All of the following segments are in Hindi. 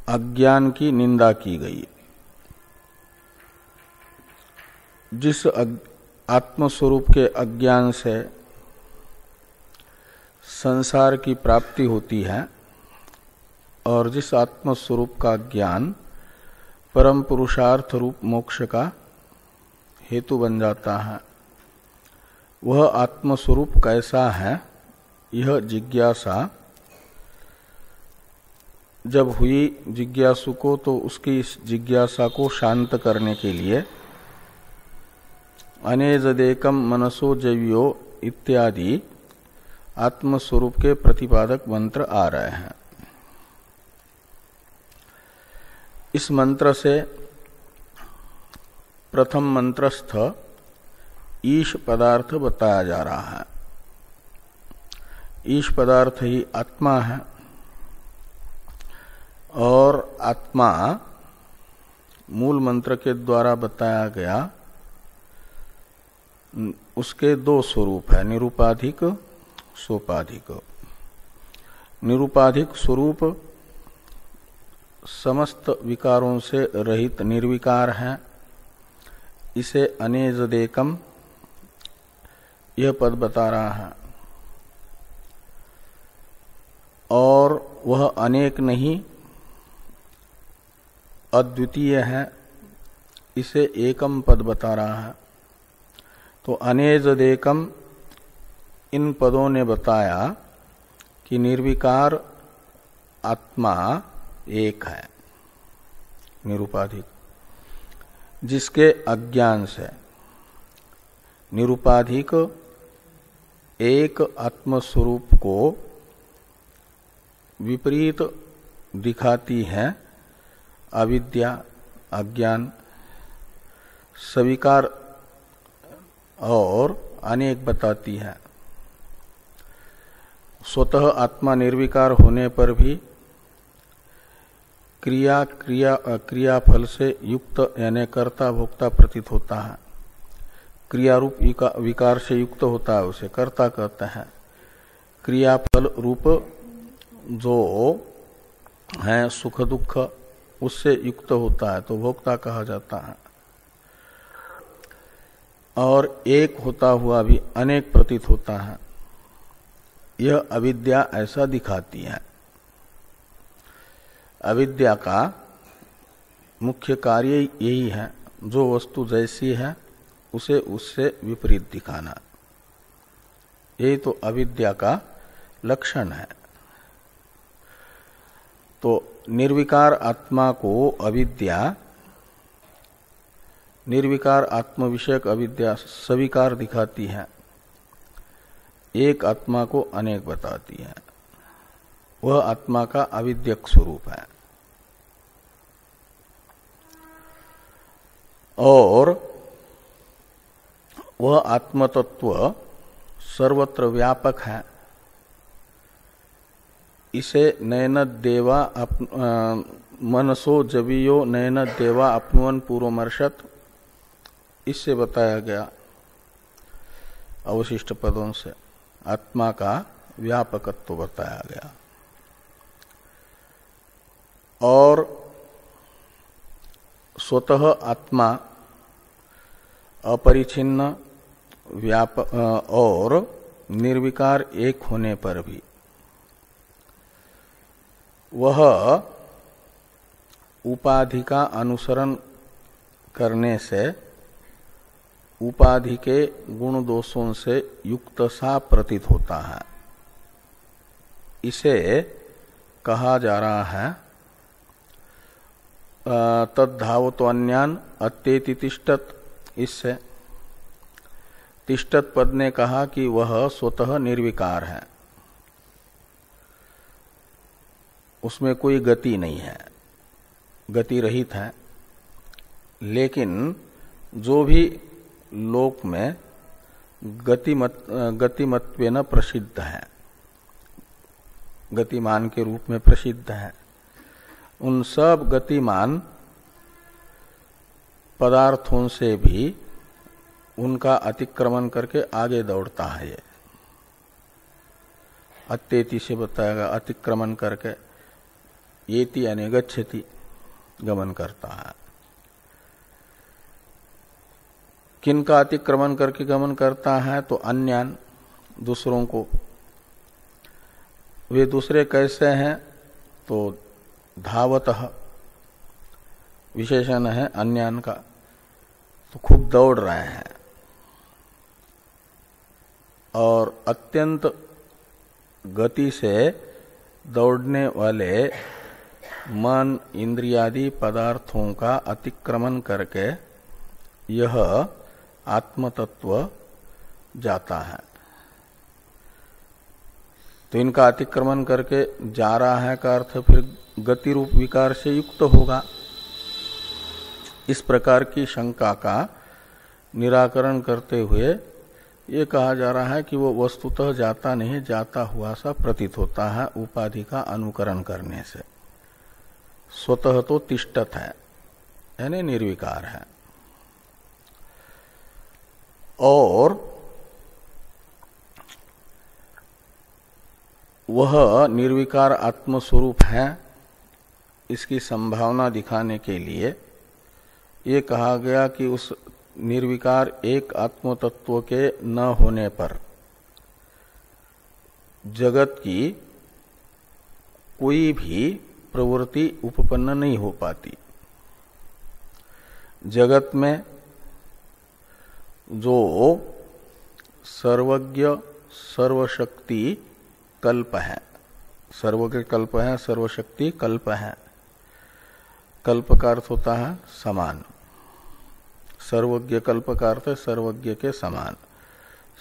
अज्ञान की निंदा की गई। जिस आत्मस्वरूप के अज्ञान से संसार की प्राप्ति होती है और जिस आत्मस्वरूप का ज्ञान परम पुरुषार्थ रूप मोक्ष का हेतु बन जाता है, वह आत्मस्वरूप कैसा है, यह जिज्ञासा जब हुई जिज्ञासु को, तो उसकी इस जिज्ञासा को शांत करने के लिए अनेजदेकम मनसो जव्यो इत्यादि आत्मस्वरूप के प्रतिपादक मंत्र आ रहे हैं। इस मंत्र से प्रथम मंत्रस्थ ईश पदार्थ बताया जा रहा है। ईश पदार्थ ही आत्मा है और आत्मा मूल मंत्र के द्वारा बताया गया उसके दो स्वरूप है, निरूपाधिक सोपाधिक। निरूपाधिक स्वरूप समस्त विकारों से रहित निर्विकार है, इसे अनेजदेकम यह पद बता रहा है। और वह अनेक नहीं अद्वितीय है, इसे एकम पद बता रहा है। तो अनेजदेकम इन पदों ने बताया कि निर्विकार आत्मा एक है, निरूपाधिक, जिसके अज्ञान से निरूपाधिक एक आत्मस्वरूप को विपरीत दिखाती है अविद्या, अज्ञान, सविकार और अनेक बताती है। स्वतः आत्मा निर्विकार होने पर भी क्रियाफल से युक्त यानी कर्ता भोक्ता प्रतीत होता है। क्रियारूप विकार से युक्त होता है, उसे कर्ता कहते हैं। क्रियाफल रूप जो है सुख दुख, उससे युक्त होता है तो भोक्ता कहा जाता है। और एक होता हुआ भी अनेक प्रतीत होता है, यह अविद्या ऐसा दिखाती है। अविद्या का मुख्य कार्य यही है, जो वस्तु जैसी है उसे उससे विपरीत दिखाना। यही तो अविद्या का लक्षण है। तो निर्विकार आत्मा को अविद्या, निर्विकार आत्म विषयक अविद्या सविकार दिखाती है, एक आत्मा को अनेक बताती है। वह आत्मा का अविद्यक स्वरूप है। और वह आत्मतत्व सर्वत्र व्यापक है। इसे नयन देवा मनसो जवियो नयन देवा अपनुवन पूर्वमर्शत, इससे बताया गया अवशिष्ट पदों से आत्मा का व्यापकत्व बताया गया। और स्वतः आत्मा अपरिछिन्न व्यापक और निर्विकार एक होने पर भी वह उपाधि का अनुसरण करने से उपाधि के गुण दोषों से युक्त सा प्रतीत होता है। इसे कहा जा रहा है तद्धावत्वन्यान अत्येति तिष्ठत। इससे तिष्ठत पद ने कहा कि वह स्वतः निर्विकार है, उसमें कोई गति नहीं है, गति रहित है। लेकिन जो भी लोक में गतिमत्वेन प्रसिद्ध है, गतिमान के रूप में प्रसिद्ध है, उन सब गतिमान पदार्थों से भी उनका अतिक्रमण करके आगे दौड़ता है। ये अत्येति से बताएगा, अतिक्रमण करके येति यानी गच्छति, गमन करता है। किनका अतिक्रमण करके गमन करता है? तो अन्यान, दूसरों को। वे दूसरे कैसे हैं? तो धावतः विशेषण है अन्यान का, तो खूब दौड़ रहे हैं और अत्यंत गति से दौड़ने वाले मन इंद्रियादि पदार्थों का अतिक्रमण करके यह आत्मतत्व जाता है। तो इनका अतिक्रमण करके जा रहा है का अर्थ फिर गति रूप विकार से युक्त होगा। इस प्रकार की शंका का निराकरण करते हुए ये कहा जा रहा है कि वो वस्तुतः जाता नहीं, जाता हुआ सा प्रतीत होता है उपाधि का अनुकरण करने से। स्वतः तो तिष्ठत है, यानी निर्विकार है। और वह निर्विकार आत्मस्वरूप है, इसकी संभावना दिखाने के लिए ये कहा गया कि उस निर्विकार एक आत्म तत्व के न होने पर जगत की कोई भी प्रवृत्ति उपपन्न नहीं हो पाती। जगत में जो सर्वज्ञ सर्वशक्ति कल्प है, सर्वज्ञ कल्प है, सर्वशक्ति कल्प है। कल्प का अर्थ होता है समान, सर्वज्ञ कल्प का अर्थ है सर्वज्ञ के समान।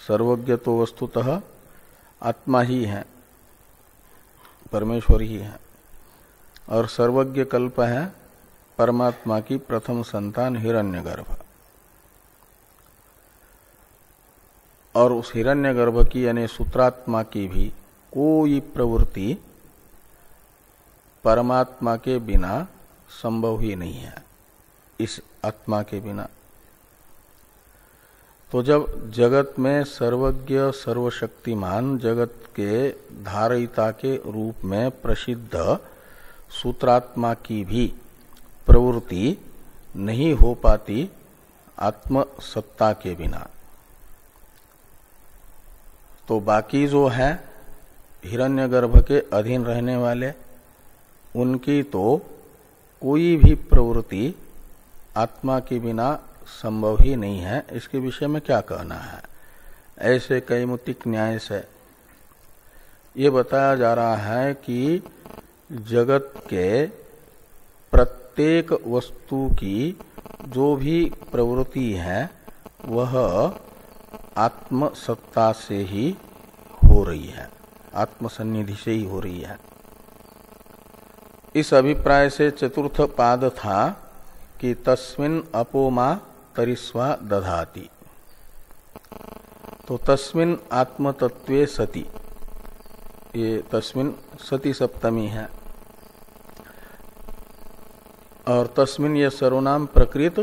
सर्वज्ञ तो वस्तुतः आत्मा ही है, परमेश्वर ही है, और सर्वज्ञ कल्प है परमात्मा की प्रथम संतान हिरण्यगर्भ। और उस हिरण्यगर्भ की यानी सूत्रात्मा की भी कोई प्रवृत्ति परमात्मा के बिना संभव ही नहीं है, इस आत्मा के बिना। तो जब जगत में सर्वज्ञ सर्वशक्तिमान जगत के धारयिता के रूप में प्रसिद्ध सूत्रात्मा की भी प्रवृत्ति नहीं हो पाती आत्म सत्ता के बिना, तो बाकी जो है हिरण्यगर्भ के अधीन रहने वाले, उनकी तो कोई भी प्रवृत्ति आत्मा के बिना संभव ही नहीं है। इसके विषय में क्या कहना है? ऐसे कैमुतिक न्याय से ये बताया जा रहा है कि जगत के प्रत्येक वस्तु की जो भी प्रवृत्ति है वह आत्म सत्ता से ही हो रही है, आत्मसन्निधि से ही हो रही है। इस अभिप्राय से चतुर्थ पाद था कि तस्मिन् अपोमा तरिस्वा दधाति। तो तस्मिन् आत्मतत्वे सति, ये तस्मिन् सति सप्तमी है, और तस्मिन् ये सर्वनाम प्रकृत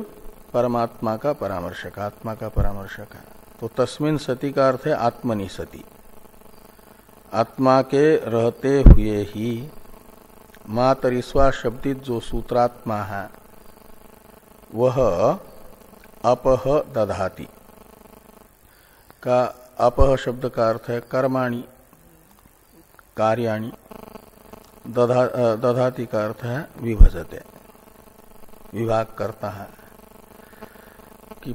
परमात्मा का परामर्शक, आत्मा का परामर्शक है। तो तस्मिन् सति का अर्थ है आत्मनि सति, आत्मा के रहते हुए ही मातरिस्वा शब्दित जो सूत्रात्मा है वह अपह दधाति का, अपह शब्द का अर्थ है कर्माणि कार्याणि, दधाति का अर्थ है विभजते, विभाग करता है। कि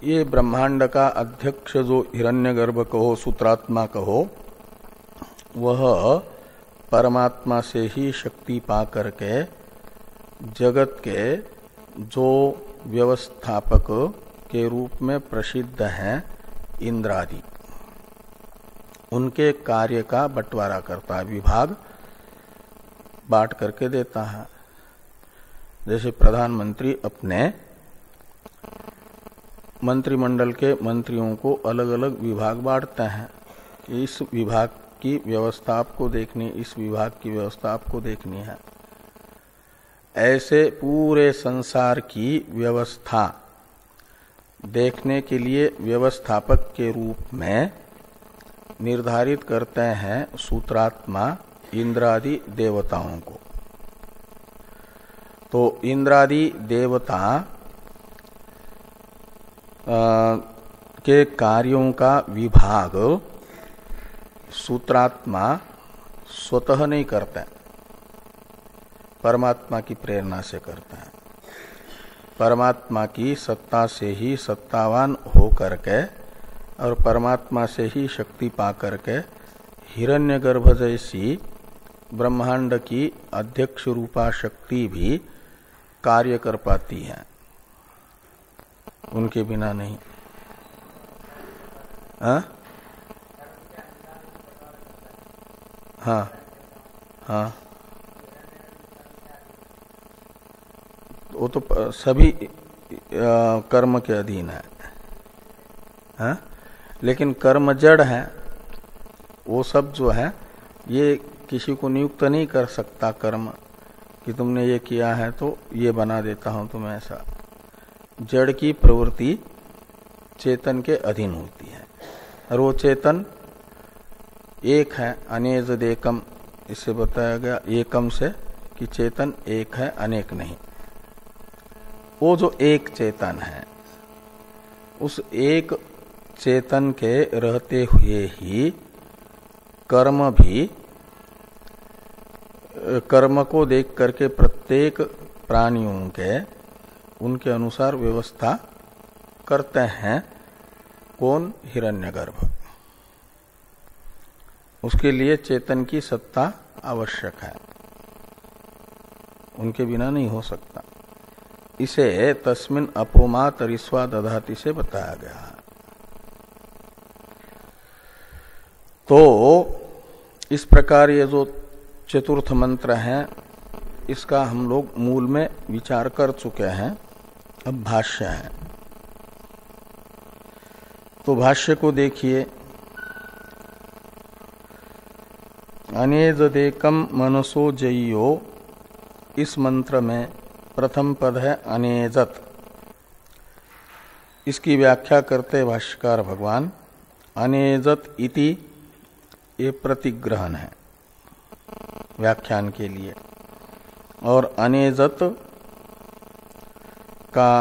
ये ब्रह्मांड का अध्यक्ष जो हिरण्यगर्भ कहो, सूत्रात्मा कहो, वह परमात्मा से ही शक्ति पा करके जगत के जो व्यवस्थापक के रूप में प्रसिद्ध हैं इंद्रादि, उनके कार्य का बंटवारा करता है, विभाग बांट करके देता है। जैसे प्रधानमंत्री अपने मंत्रिमंडल के मंत्रियों को अलग अलग विभाग बांटते हैं, इस विभाग की व्यवस्था आपको देखनी, इस विभाग की व्यवस्था आपको देखनी है। ऐसे पूरे संसार की व्यवस्था देखने के लिए व्यवस्थापक के रूप में निर्धारित करते हैं सूत्रात्मा इंद्रादि देवताओं को। तो इंद्रादि देवता के कार्यों का विभाग सूत्रात्मा स्वतः नहीं करता है, परमात्मा की प्रेरणा से करता है। परमात्मा की सत्ता से ही सत्तावान हो करके और परमात्मा से ही शक्ति पा करके हिरण्यगर्भ जैसी ब्रह्मांड की अध्यक्ष रूपा शक्ति भी कार्य कर पाती है, उनके बिना नहीं। हाँ हाँ, वो तो सभी कर्म के अधीन है। हाँ? लेकिन कर्म जड़ है, वो सब जो है ये किसी को नियुक्त नहीं कर सकता कर्म कि तुमने ये किया है तो ये बना देता हूं तुम्हें, ऐसा। जड़ की प्रवृत्ति चेतन के अधीन होती है और वो चेतन एक है, अनेज देकम, इससे बताया गया एकम से कि चेतन एक है, अनेक नहीं। वो जो एक चेतन है, उस एक चेतन के रहते हुए ही कर्म भी, कर्म को देख करके प्रत्येक प्राणियों के उनके अनुसार व्यवस्था करते हैं। कौन? हिरण्यगर्भ। उसके लिए चेतन की सत्ता आवश्यक है, उनके बिना नहीं हो सकता। इसे तस्मिन अपोमा तरिस्वा दधाति से बताया गया है। तो इस प्रकार ये जो चतुर्थ मंत्र है, इसका हम लोग मूल में विचार कर चुके हैं। अब भाष्य है, तो भाष्य को देखिए। अनेजदेकम मनसो जय्यो, इस मंत्र में प्रथम पद है अनेजत। इसकी व्याख्या करते भाष्यकार भगवान, अनेजत इति ये प्रतिग्रहण है व्याख्यान के लिए, और अनेजत का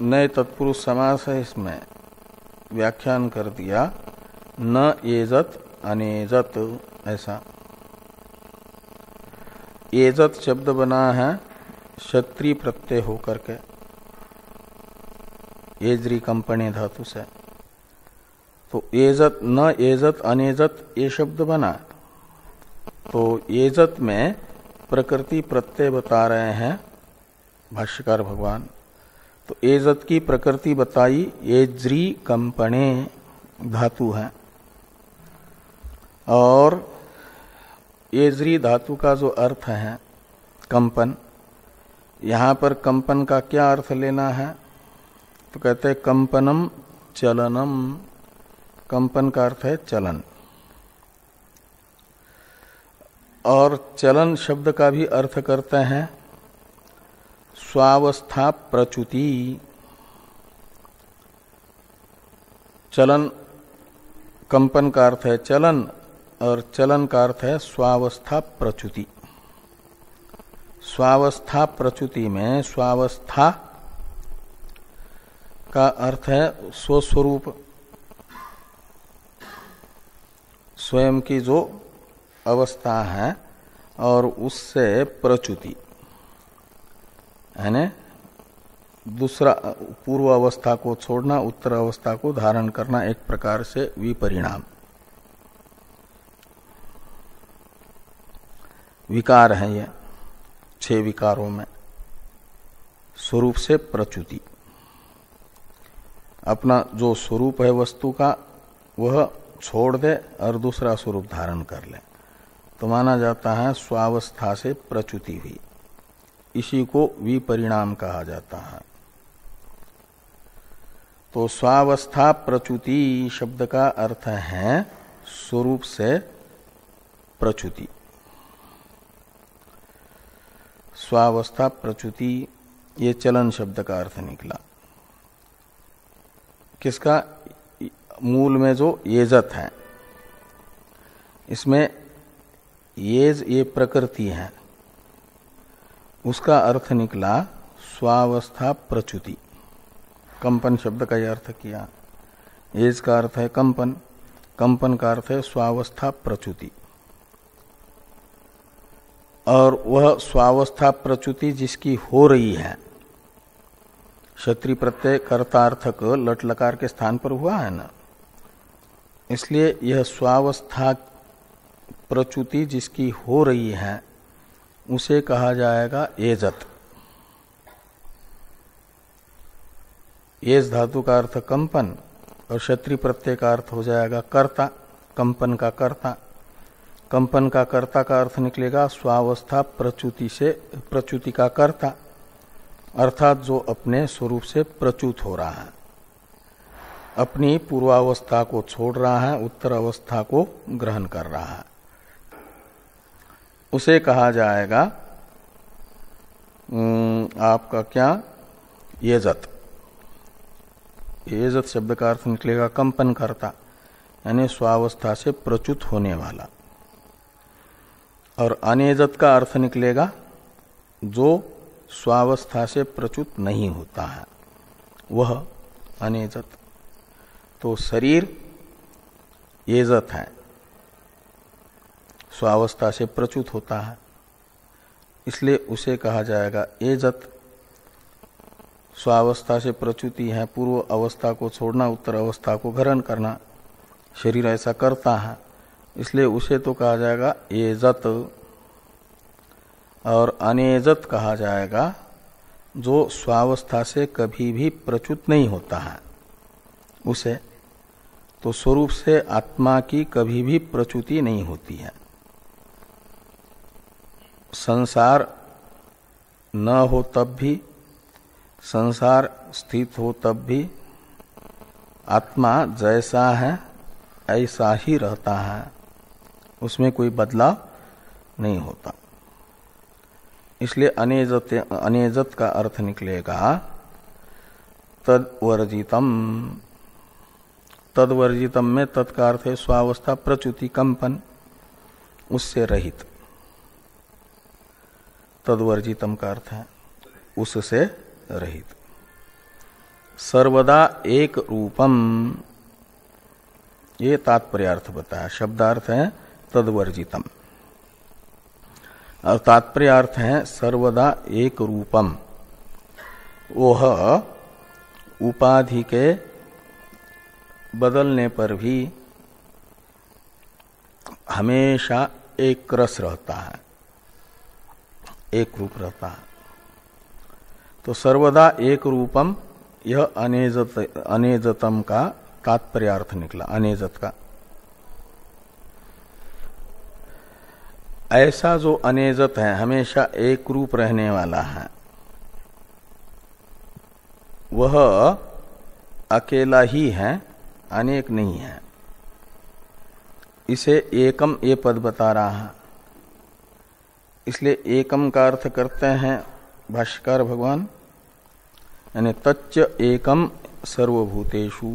नए तत्पुरुष समास है, इसमें व्याख्यान कर दिया न एजत अनेजत, ऐसा। एजत शब्द बना है क्षत्रिय प्रत्यय होकर के, एजरी कंपनी धातु से। तो एजत न एजत अनेजत ये शब्द बना, तो एजत में प्रकृति प्रत्यय बता रहे हैं भाष्यकार भगवान। तो एजत की प्रकृति बताई, एज्री कंपने धातु है, और एज्री धातु का जो अर्थ है कंपन, यहां पर कंपन का क्या अर्थ लेना है? तो कहते हैं कंपनम चलनम, कंपन का अर्थ है चलन, और चलन शब्द का भी अर्थ करते हैं स्वावस्था प्रच्युति। चलन, कंपन का अर्थ है चलन, और चलन का अर्थ है स्वावस्था प्रच्युति। स्वावस्था प्रच्युति में स्वावस्था का अर्थ है स्वस्वरूप, स्वयं की जो अवस्था है, और उससे प्रच्युति यानी दूसरा पूर्व अवस्था को छोड़ना, उत्तर अवस्था को धारण करना, एक प्रकार से विपरिणाम। विकार है ये 6 विकारों में। स्वरूप से प्रच्युति, अपना जो स्वरूप है वस्तु का वह छोड़ दे और दूसरा स्वरूप धारण कर ले, तो माना जाता है स्वावस्था से प्रच्युति हुई। इसी को विपरिणाम कहा जाता है। तो स्वावस्था प्रच्युति शब्द का अर्थ है स्वरूप से प्रच्युति। स्वावस्था प्रच्युति ये चलन शब्द का अर्थ निकला। किसका? मूल में जो येजत है, इसमें येज ये प्रकृति है, उसका अर्थ निकला स्वावस्था प्रच्युति। कंपन शब्द का यह अर्थ किया। एज का अर्थ है कंपन, कंपन का अर्थ है स्वावस्था प्रच्युति। और वह स्वावस्था प्रच्युति जिसकी हो रही है, क्षत्रिय प्रत्यय कर्तार्थक लट लकार के स्थान पर हुआ है ना, इसलिए यह स्वावस्था प्रच्युति जिसकी हो रही है उसे कहा जाएगा एजत। एज धातु का अर्थ कंपन और क्षत्रिय प्रत्यय का अर्थ हो जाएगा कर्ता, कंपन का कर्ता। कंपन का कर्ता का अर्थ निकलेगा स्वावस्था प्रच्युति से प्रच्युति का कर्ता, अर्थात जो अपने स्वरूप से प्रच्युत हो रहा है, अपनी पूर्वावस्था को छोड़ रहा है, उत्तर अवस्था को ग्रहण कर रहा है, उसे कहा जाएगा आपका क्या येजत। येजत शब्द का अर्थ निकलेगा कंपन करता, यानी स्वावस्था से प्रच्युत होने वाला। और अनेजत का अर्थ निकलेगा जो स्वावस्था से प्रच्युत नहीं होता है, वह अनेजत। तो शरीर येजत है, स्वावस्था से प्रच्युत होता है, इसलिए उसे कहा जाएगा एजत। स्वावस्था से प्रच्युति है, पूर्व अवस्था को छोड़ना, उत्तर अवस्था को ग्रहण करना, शरीर ऐसा करता है, इसलिए उसे तो कहा जाएगा एजत। और अनेजत कहा जाएगा जो स्वावस्था से कभी भी प्रच्युत नहीं होता है उसे। तो स्वरूप से आत्मा की कभी भी प्रच्युति नहीं होती है। संसार न हो तब भी, संसार स्थित हो तब भी आत्मा जैसा है ऐसा ही रहता है, उसमें कोई बदलाव नहीं होता। इसलिए अनेजत का अर्थ निकलेगा तद्वर्जितम। तद्वर्जितम में तत् का अर्थ है स्वावस्था प्रच्युति कंपन, उससे रहित। तद्वर्जितम का अर्थ है उससे रहित। सर्वदा एक रूपम, ये तात्पर्यार्थ बताया। शब्दार्थ है तद्वर्जितम और तात्पर्यार्थ है सर्वदा एक रूपम। वह उपाधि के बदलने पर भी हमेशा एक रस रहता है, एक रूप रहता है। तो सर्वदा एक रूपम, यह अनेजतम का तात्पर्यार्थ निकला, अनेजत का। ऐसा जो अनेजत है, हमेशा एक रूप रहने वाला है, वह अकेला ही है, अनेक नहीं है। इसे एकम ये पद बता रहा है, इसलिए एकम का अर्थ करते हैं भाष्यकार भगवान, यानी तच्च एकम सर्वभूतेषु।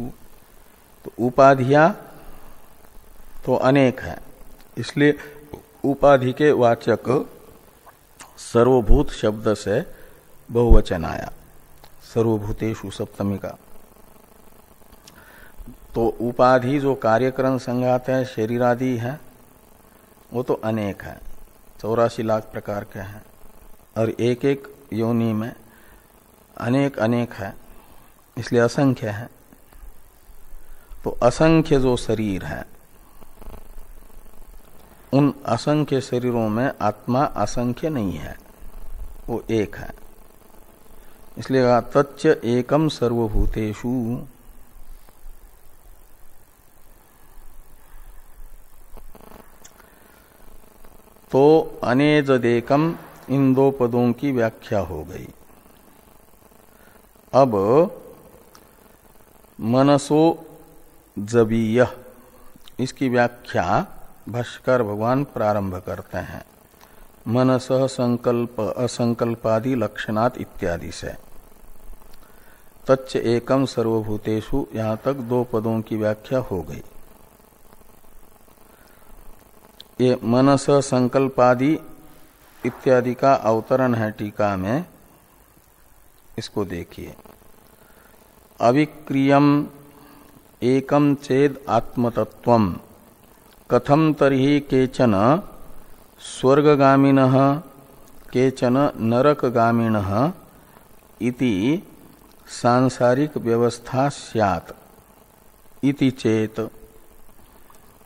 तो उपाधियां तो अनेक है, इसलिए उपाधि के वाचक सर्वभूत शब्द से बहुवचन आया, सर्वभूतेषु सप्तमी का। तो उपाधि जो कार्यकरण संघात है, शरीर आदि है, वो तो अनेक है, 84 लाख प्रकार के हैं, और एक एक योनि में अनेक अनेक है, इसलिए असंख्य है। तो असंख्य जो शरीर है, उन असंख्य शरीरों में आत्मा असंख्य नहीं है, वो एक है। इसलिए कहा तच्च एकम सर्वभूतेषु। तो अनेजदेकम, इन दो पदों की व्याख्या हो गई। अब मनसो जबीय, इसकी व्याख्या भाष्यकार भगवान प्रारंभ करते हैं मनसः संकल्प असंकल्पादि लक्षणात् इत्यादि से। तच्च एकम सर्वभूतेषु, यहां तक दो पदों की व्याख्या हो गई। ये मनस संकल्पादि इत्यादि का अवतरण है टीका में, इसको देखिए। अविक्रियम एकम चेद आत्मतत्वम कथम तर्हि केचन स्वर्गगामिनः केचन नरकगामिनः इति सांसारिक व्यवस्था स्यात् इति चेत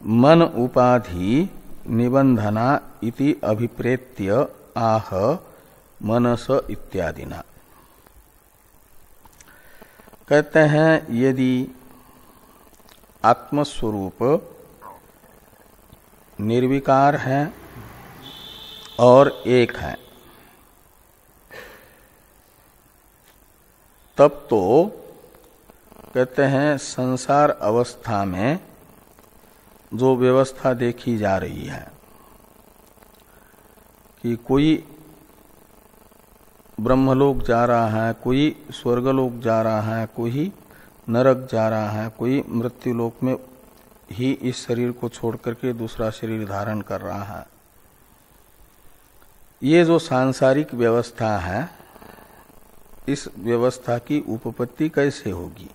मन उपाधि निबंधना इति अभिप्रेत्य आह मनस इत्यादिना। कहते हैं यदि आत्मस्वरूप निर्विकार है और एक है, तब तो कहते हैं संसार अवस्था में जो व्यवस्था देखी जा रही है कि कोई ब्रह्मलोक जा रहा है, कोई स्वर्गलोक जा रहा है, कोई नरक जा रहा है, कोई मृत्युलोक में ही इस शरीर को छोड़ करके दूसरा शरीर धारण कर रहा है, ये जो सांसारिक व्यवस्था है, इस व्यवस्था की उपपत्ति कैसे होगी?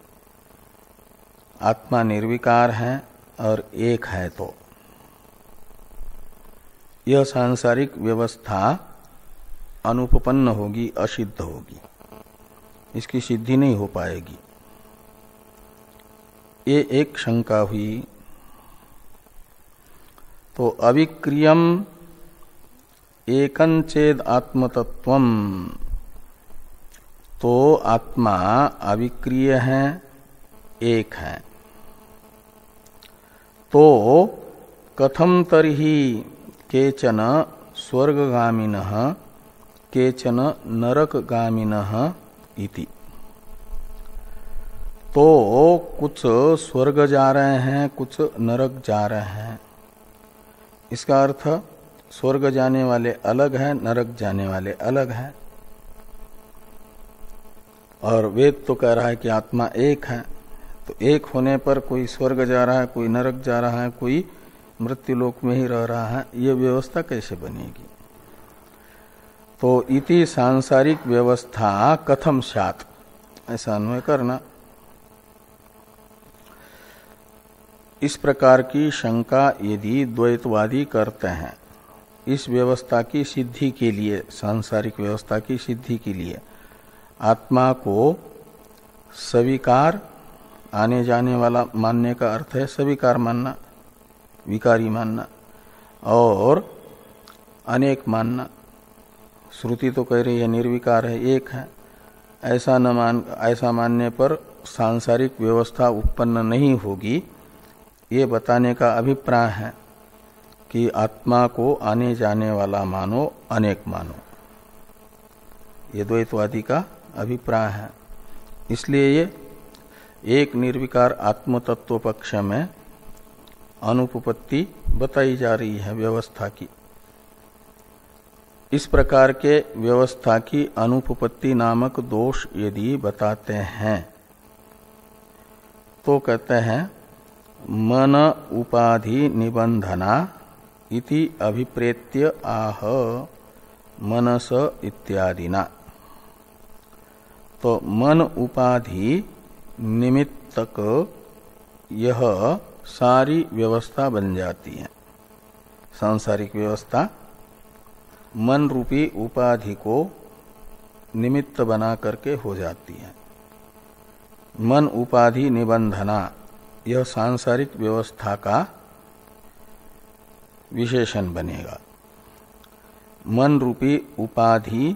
आत्मा निर्विकार है और एक है, तो यह सांसारिक व्यवस्था अनुपपन्न होगी, असिद्ध होगी, इसकी सिद्धि नहीं हो पाएगी। ये एक शंका हुई। तो अविक्रियम एकंचेद आत्मतत्वम, तो आत्मा अविक्रिय है, एक है, तो कथम तर्हि केचन स्वर्गगामिनः केचन नरकगामिनः इति। तो कुछ स्वर्ग जा रहे हैं, कुछ नरक जा रहे हैं। इसका अर्थ स्वर्ग जाने वाले अलग हैं, नरक जाने वाले अलग हैं। और वेद तो कह रहा है कि आत्मा एक है, तो एक होने पर कोई स्वर्ग जा रहा है, कोई नरक जा रहा है, कोई मृत्युलोक में ही रह रहा है, ये व्यवस्था कैसे बनेगी? तो इति सांसारिक व्यवस्था कथम स्यात्, ऐसा अन्वय करना। इस प्रकार की शंका यदि द्वैतवादी करते हैं, इस व्यवस्था की सिद्धि के लिए, सांसारिक व्यवस्था की सिद्धि के लिए आत्मा को सविकार, आने जाने वाला मानने का अर्थ है सविकार मानना, विकारी मानना, और अनेक मानना। श्रुति तो कह रही है निर्विकार है, एक है, ऐसा मानने पर सांसारिक व्यवस्था उत्पन्न नहीं होगी, ये बताने का अभिप्राय है कि आत्मा को आने जाने वाला मानो, अनेक मानो। ये द्वैतवादी का अभिप्राय है। इसलिए ये एक निर्विकार आत्म तत्व पक्ष में अनुपपत्ति बताई जा रही है व्यवस्था की। इस प्रकार के व्यवस्था की अनुपपत्ति नामक दोष यदि बताते हैं तो कहते हैं मन उपाधि निबंधना इति अभिप्रेत्य आह मनस इत्यादिना। तो मन उपाधि निमित्तक यह सारी व्यवस्था बन जाती है। सांसारिक व्यवस्था मन रूपी उपाधि को निमित्त बना करके हो जाती है। मन उपाधि निबंधना यह सांसारिक व्यवस्था का विशेषण बनेगा। मन रूपी उपाधि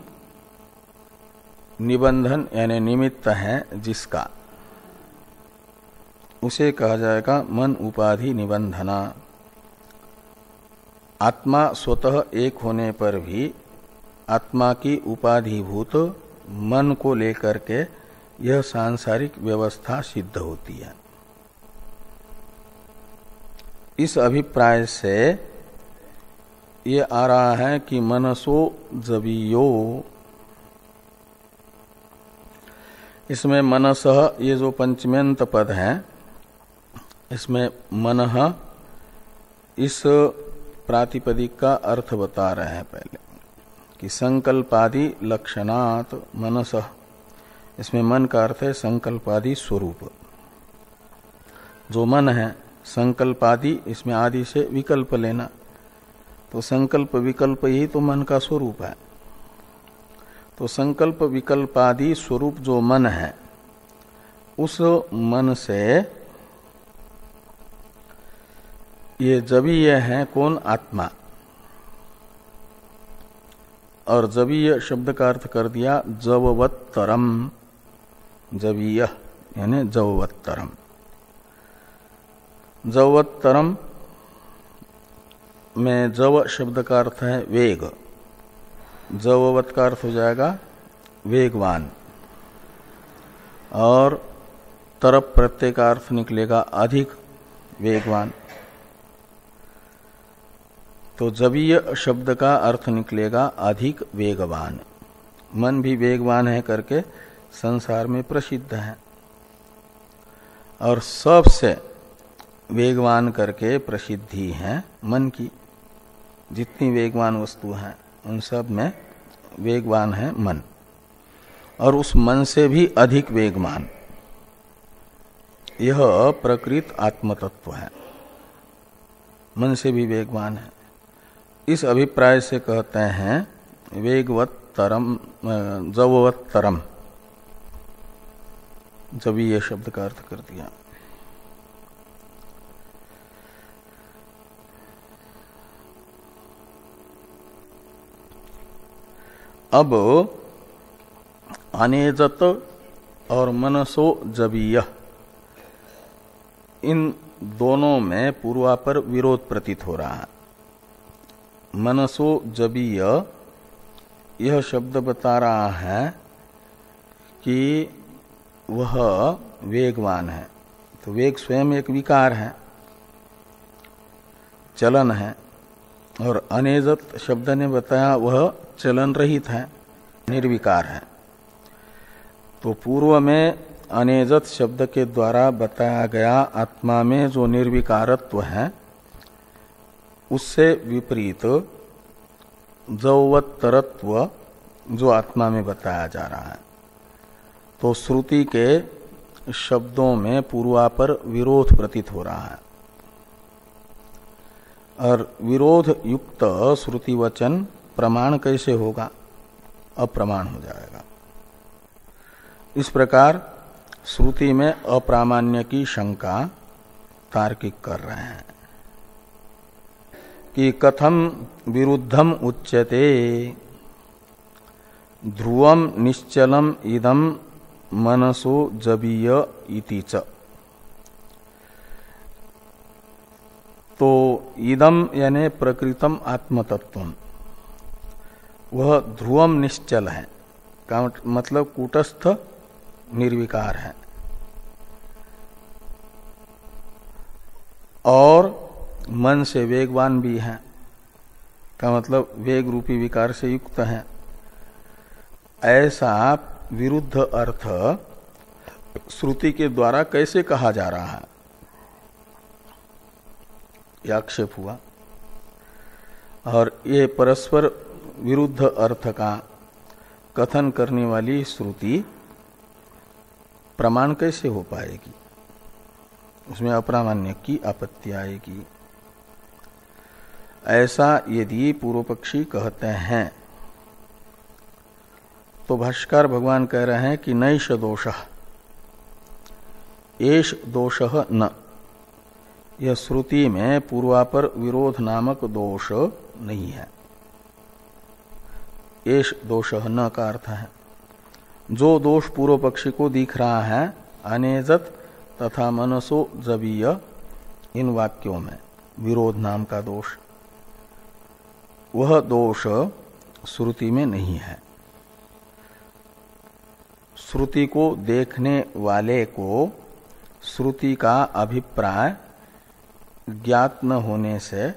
निबंधन यानी निमित्त है जिसका, उसे कहा जाएगा मन उपाधि निबंधना। आत्मा स्वतः एक होने पर भी आत्मा की उपाधिभूत मन को लेकर के यह सांसारिक व्यवस्था सिद्ध होती है। इस अभिप्राय से ये आ रहा है कि मनसो जवीयो, इसमें मनसः ये जो पंचम्यंत पद है, इसमें मनः इस प्रातिपदिक का अर्थ बता रहे हैं पहले। कि संकल्पादि लक्षणात् मनसः, इसमें मन का अर्थ है संकल्पादि स्वरूप। जो मन है संकल्पादि, इसमें आदि से विकल्प लेना, तो संकल्प विकल्प ही तो मन का स्वरूप है। तो संकल्प विकल्पादि स्वरूप जो मन है, उस मन से ये जवीय है कौन? आत्मा। और जवीय शब्द का अर्थ कर दिया जववत्तरम, जवीय यानी जववत्तरम। जववत्तरम में जव शब्द का अर्थ है वेग, जववत का अर्थ हो जाएगा वेगवान, और तरप प्रत्यय का अर्थ निकलेगा अधिक वेगवान। तो जवीय शब्द का अर्थ निकलेगा अधिक वेगवान। मन भी वेगवान है करके संसार में प्रसिद्ध है, और सबसे वेगवान करके प्रसिद्धि है मन की। जितनी वेगवान वस्तु है उन सब में वेगवान है मन, और उस मन से भी अधिक वेगवान यह प्रकृत आत्मतत्व है, मन से भी वेगवान है। इस अभिप्राय से कहते हैं वेगवत्तरम, जववत्तरम, जवीय शब्द का अर्थ कर दिया। अब अनेजत और मनसो जवीय, इन दोनों में पूर्वापर विरोध प्रतीत हो रहा है। मनसो जवीय यह शब्द बता रहा है कि वह वेगवान है। तो वेग स्वयं एक विकार है, चलन है, और अनेजत शब्द ने बताया वह चलन रहित है, निर्विकार है। तो पूर्व में अनेजत शब्द के द्वारा बताया गया आत्मा में जो निर्विकारत्व है, उससे विपरीत जववत्तरत्व जो आत्मा में बताया जा रहा है। तो श्रुति के शब्दों में पूर्वापर विरोध प्रतीत हो रहा है, और विरोध युक्त श्रुति वचन प्रमाण कैसे होगा? अप्रमाण हो जाएगा। इस प्रकार श्रुति में अप्रामाण्य की शंका तार्किक कर रहे हैं कि कथम विरुद्धम उच्यते ध्रुवम निश्चलम इदम मनसो जवीय इति च। तो इदम यानी प्रकृतम आत्मतत्वम, वह ध्रुवम निश्चल है का मतलब कूटस्थ निर्विकार है, और मन से वेगवान भी है का मतलब वेग रूपी विकार से युक्त है। ऐसा विरुद्ध अर्थ श्रुति के द्वारा कैसे कहा जा रहा है, यह आक्षेप हुआ। और ये परस्पर विरुद्ध अर्थ का कथन करने वाली श्रुति प्रमाण कैसे हो पाएगी? उसमें अप्रामाण्य की आपत्ति आएगी। ऐसा यदि पूर्व पक्षी कहते हैं तो भाष्यकार भगवान कह रहे हैं कि नैष दोषः, एष दोषः न, यह श्रुति में पूर्वापर विरोध नामक दोष नहीं है। एष दोषः न का अर्थ है जो दोष पूर्व पक्षी को दिख रहा है अनेजत तथा मनसो जवीय, इन वाक्यों में विरोध नाम का दोष, वह दोष श्रुति में नहीं है। श्रुति को देखने वाले को श्रुति का अभिप्राय ज्ञात न होने से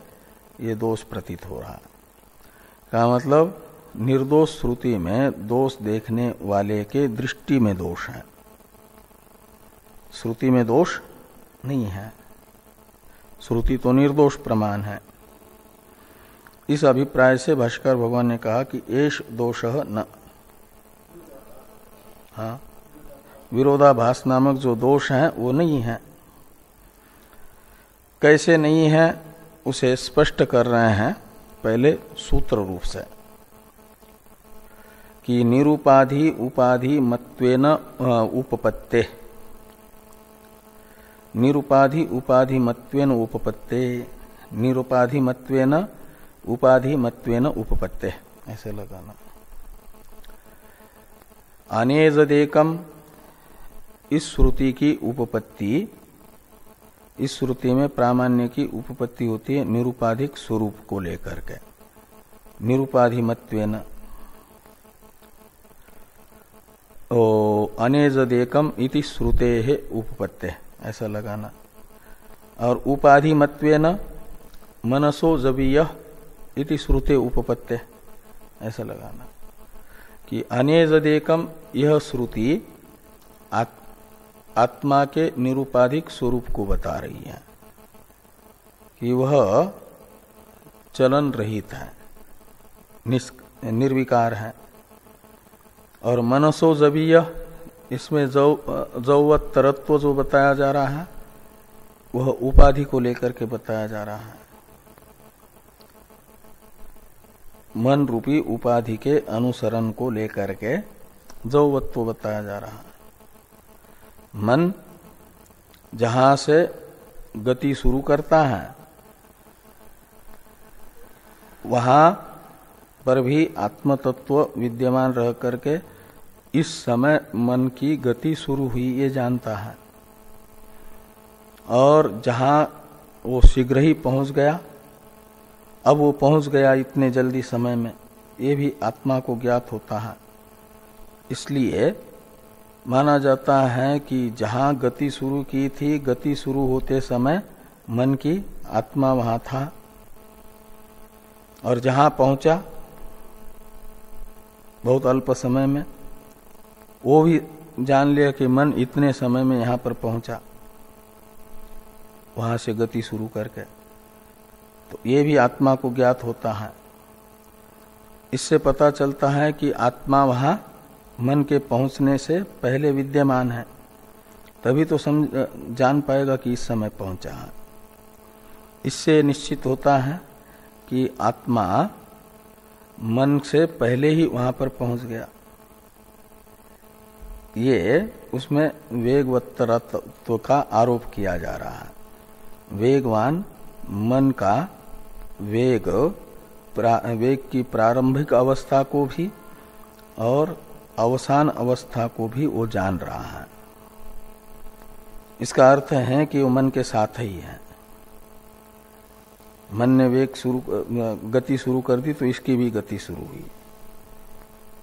ये दोष प्रतीत हो रहा है। का मतलब निर्दोष श्रुति में दोष देखने वाले के दृष्टि में दोष है, श्रुति में दोष नहीं है। श्रुति तो निर्दोष प्रमाण है, इस अभिप्राय से भाष्कर भगवान ने कहा कि एष दोषः न, हाँ, विरोधाभास नामक जो दोष है वो नहीं है। कैसे नहीं है उसे स्पष्ट कर रहे हैं पहले सूत्र रूप से कि निरुपाधि उपाधि मत्वेन उपपत्ते, निरुपाधि उपाधि मत्वेन उपपत्ते, निरुपाधि मत्वेन उपाधि मत्वेन उपपत्ते, ऐसे लगाना। अनेजदेकम, इस श्रुति की उपपत्ति, इस श्रुति में प्रामाण्य की उपपत्ति होती है निरुपाधिक स्वरूप को लेकर के, निरुपाधि मत्वेन। अनेजदेकम इति श्रुतेः उपपत्ते, ऐसा लगाना। और उपाधि मत्वेन मनसो जवीयः इति श्रुते उपपत्ते, ऐसा लगाना कि अनेजदेकम यह श्रुति आत्मा के निरुपाधिक स्वरूप को बता रही है कि वह चलन रहित है, निर्विकार है। और मनसो जवीय, इसमें जौवत तरत्व जो बताया जा रहा है वह उपाधि को लेकर के बताया जा रहा है, मन रूपी उपाधि के अनुसरण को लेकर के जौवत्व बताया जा रहा है। मन जहां से गति शुरू करता है वहां पर भी आत्मतत्व विद्यमान रह करके इस समय मन की गति शुरू हुई ये जानता है, और जहां वो शीघ्र ही पहुंच गया, अब वो पहुंच गया इतने जल्दी समय में, ये भी आत्मा को ज्ञात होता है। इसलिए माना जाता है कि जहां गति शुरू की थी, गति शुरू होते समय मन की आत्मा वहां था, और जहां पहुंचा बहुत अल्प समय में, वो भी जान लिया कि मन इतने समय में यहां पर पहुंचा, वहां से गति शुरू करके। तो ये भी आत्मा को ज्ञात होता है। इससे पता चलता है कि आत्मा वहां मन के पहुंचने से पहले विद्यमान है, तभी तो जान पाएगा कि इस समय पहुंचा है। इससे निश्चित होता है कि आत्मा मन से पहले ही वहां पर पहुंच गया। ये उसमें वेगवत्तरत्व का आरोप किया जा रहा है। वेगवान मन का वेग की प्रारंभिक अवस्था को भी और अवसान अवस्था को भी वो जान रहा है। इसका अर्थ है कि वो मन के साथ ही है। मन ने गति शुरू कर दी तो इसकी भी गति शुरू हुई,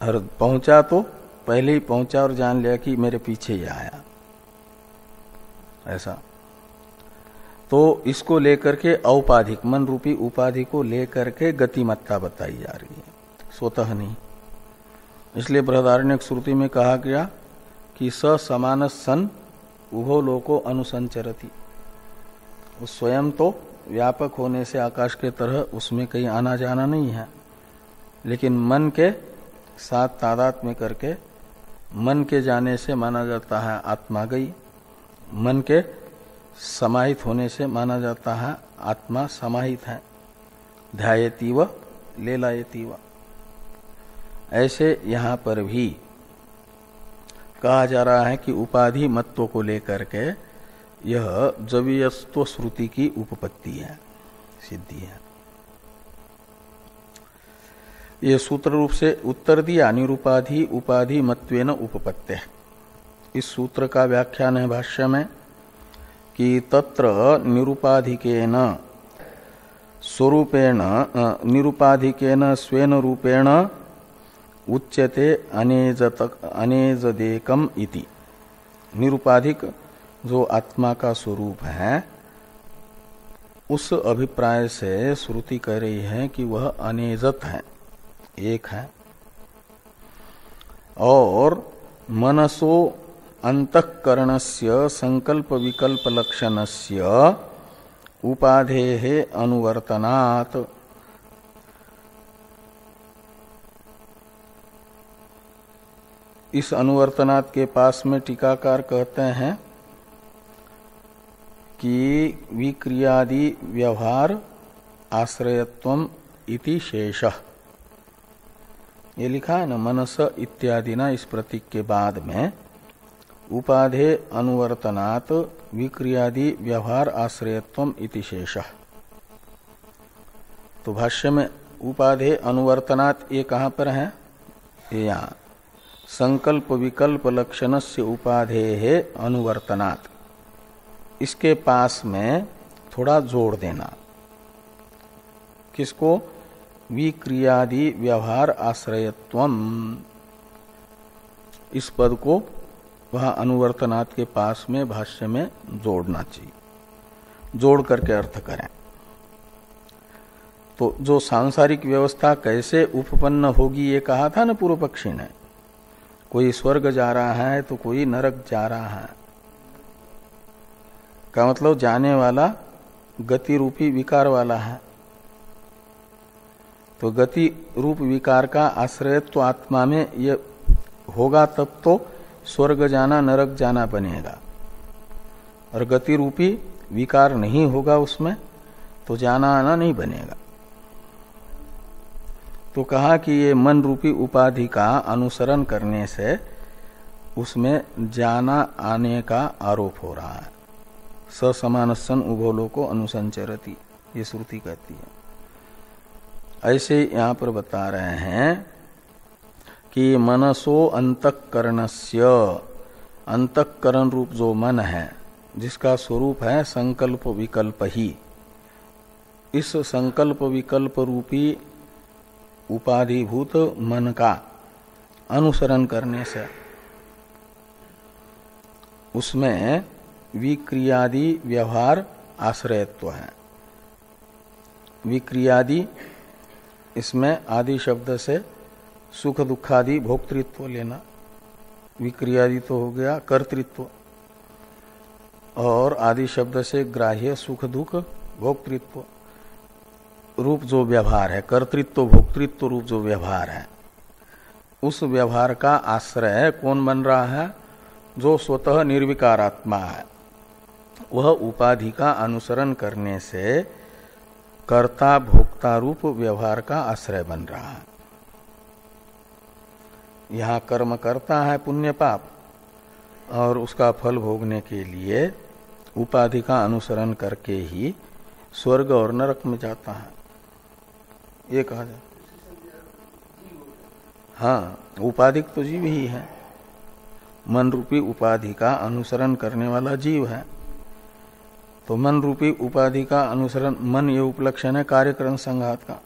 और पहुंचा तो पहले ही पहुंचा और जान लिया कि मेरे पीछे ही आया, ऐसा। तो इसको लेकर के औपाधिक मन रूपी उपाधि को लेकर के गतिमत्ता बताई जा रही है, स्वतः नहीं। इसलिए बृहदारण्यक श्रुति में कहा गया कि स समान सन उभो लोको अनुसंचरति, वो स्वयं तो व्यापक होने से आकाश के तरह उसमें कहीं आना जाना नहीं है, लेकिन मन के साथ तादात्म्य में करके मन के जाने से माना जाता है आत्मा गई, मन के समाहित होने से माना जाता है आत्मा समाहित है। ध्यायति व लेलायति व, ऐसे यहां पर भी कहा जा रहा है कि उपाधि मत्व को लेकर के यह जवीयस्व श्रुति की उपपत्ति है, सिद्धि है। ये सूत्र रूप से उत्तर दिया निरुपाधि उपाधि मत्वेन उपपत्ते। इस सूत्र का व्याख्यान है भाष्य में कि तत्र निरुपाधिकेन स्वरूपेण निरुपाधिकेन स्वेन रूपेण उच्यते अनेजदेकम इति। निरुपाधिक जो आत्मा का स्वरूप है उस अभिप्राय से श्रुति कह रही है कि वह अनेजत है, एक है। और मनसो अंतःकरणस्य संकल्प विकल्प लक्षणस्य उपाधेः अनुवर्तनात्, इस अनुवर्तनात् के पास में टीकाकार कहते हैं कि विक्रियादि व्यवहार आश्रयत्वम इति शेषः। ये लिखा है ना, मनस इत्यादि ना इस प्रतीक के बाद में उपाधे अनुवर्तनात् विक्रियादि व्यवहार आश्रयत्वम इति शेषः। तो भाष्य में उपाधे अनुवर्तनात् ये कहाँ पर है? ये यहाँ संकल्प विकल्प लक्षणस्य उपाधेः अनुवर्तनात्, इसके पास में थोड़ा जोड़ देना। किसको? विक्रियादि व्यवहार आश्रयत्वम, इस पद को वह अनुवर्तनात् के पास में भाष्य में जोड़ना चाहिए। जोड़ करके अर्थ करें तो जो सांसारिक व्यवस्था कैसे उपपन्न होगी ये कहा था ना पूर्व पक्षी ने। कोई स्वर्ग जा रहा है तो कोई नरक जा रहा है, का मतलब जाने वाला गति रूपी विकार वाला है। तो गति रूप विकार का आश्रयत्व आत्मा में ये होगा तब तो स्वर्ग जाना नरक जाना बनेगा, और गति रूपी विकार नहीं होगा उसमें तो जाना आना नहीं बनेगा। तो कहा कि ये मन रूपी उपाधि का अनुसरण करने से उसमें जाना आने का आरोप हो रहा है। ससमानस्सन उभोलोको अनुसंचरति, ये श्रुति कहती है। ऐसे यहां पर बता रहे हैं कि मनसो अंतःकरणस्य, अंतःकरण रूप जो मन है जिसका स्वरूप है संकल्प विकल्प ही, इस संकल्प विकल्प रूपी उपाधिभूत मन का अनुसरण करने से उसमें विक्रियादि व्यवहार आश्रयत्व है। विक्रियादि, इसमें आदि शब्द से सुख दुखादि भोक्तृत्व लेना। विक्रियादि तो हो गया कर्तृत्व, और आदि शब्द से ग्राह्य सुख दुख भोक्तृत्व रूप जो व्यवहार है, कर्तृत्व भोक्तृत्व रूप जो व्यवहार है, उस व्यवहार का आश्रय कौन बन रहा है? जो स्वतः निर्विकारात्मा है, वह उपाधि का अनुसरण करने से कर्ता भोक्ता रूप व्यवहार का आश्रय बन रहा है। यहाँ कर्म करता है पुण्य पाप, और उसका फल भोगने के लिए उपाधि का अनुसरण करके ही स्वर्ग और नरक में जाता है, ये कहा जाए। हाँ, उपाधिक तो जीव ही है, मन रूपी उपाधि का अनुसरण करने वाला जीव है। तो मन रूपी उपाधि का अनुसरण, मन ये उपलक्षण है कार्यकरण संघात का,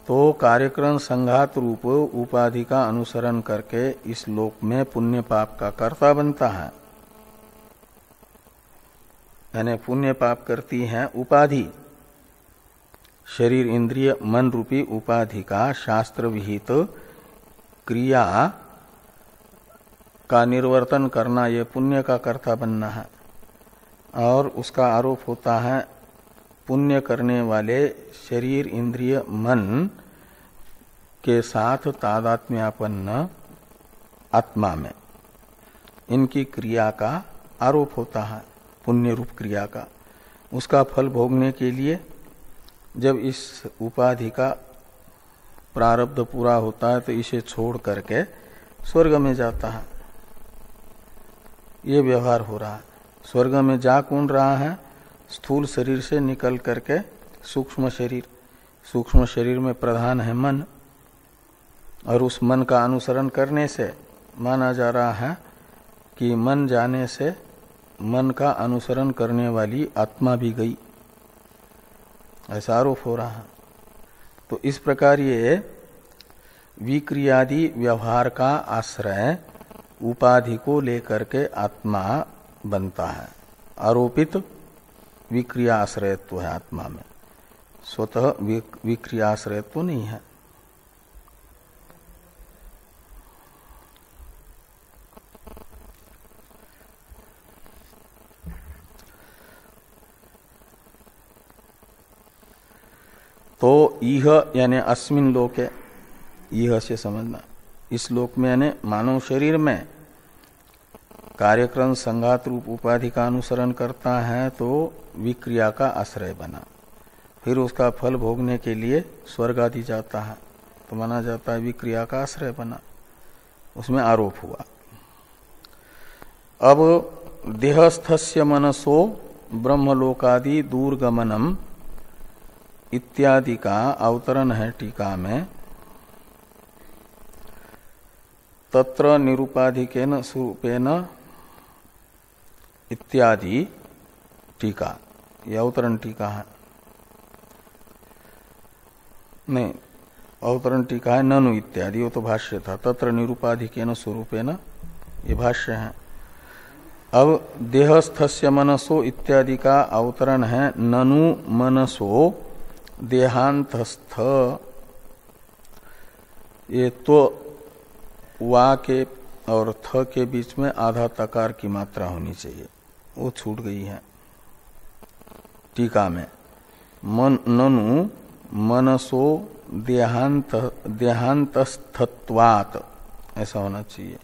तो कार्यकरण संघात रूप उपाधि का अनुसरण करके इस लोक में पुण्य पाप का कर्ता बनता है। यानी पुण्य पाप करती है उपाधि, शरीर इंद्रिय मन रूपी उपाधि का शास्त्र विहित क्रिया का निर्वर्तन करना, ये पुण्य का कर्ता बनना है। और उसका आरोप होता है पुण्य करने वाले शरीर इंद्रिय मन के साथ तादात्म्यापन्न आत्मा में, इनकी क्रिया का आरोप होता है, पुण्य रूप क्रिया का। उसका फल भोगने के लिए जब इस उपाधि का प्रारब्ध पूरा होता है तो इसे छोड़ करके स्वर्ग में जाता है। ये व्यवहार हो रहा है। स्वर्ग में जा कौन रहा है? स्थूल शरीर से निकल करके सूक्ष्म शरीर, सूक्ष्म शरीर में प्रधान है मन, और उस मन का अनुसरण करने से माना जा रहा है कि मन जाने से मन का अनुसरण करने वाली आत्मा भी गई, ऐसा आरोप हो रहा है। तो इस प्रकार ये विक्रियादि व्यवहार का आश्रय उपाधि को लेकर के आत्मा बनता है। आरोपित विक्रिया आश्रयत्व है आत्मा में, स्वतः विक्रिया आश्रयत्व नहीं है। तो इह यानी अस्मिन लोके, इह से समझना, इस लोक में यानी मानव शरीर में कार्यक्रम संघात रूप उपाधि का अनुसरण करता है तो विक्रिया का आश्रय बना, फिर उसका फल भोगने के लिए स्वर्ग आदि जाता है तो माना जाता है विक्रिया का आश्रय बना, उसमें आरोप हुआ। अब देहस्थस्य मनसो ब्रह्मलोकादि दूरगमनम इत्यादि का अवतरण है टीका में। तत्र निरुपाधिकेन स्वरूपेण इत्यादि टीका, यह अवतरण टीका है, नहीं अवतरण टीका है ननु इत्यादि, वो तो भाष्य था। तत्र निरुपाधिकेन स्वरूपेण ये भाष्य है। अब देहस्थस्य मनसो इत्यादि का अवतरण है ननु मनसो देहांतस्थ। ये तो वा के और थ के बीच में आधा तकार की मात्रा होनी चाहिए, वो छूट गई है टीका में। ननु मनसो देहांतस्थत्वात् ऐसा होना चाहिए।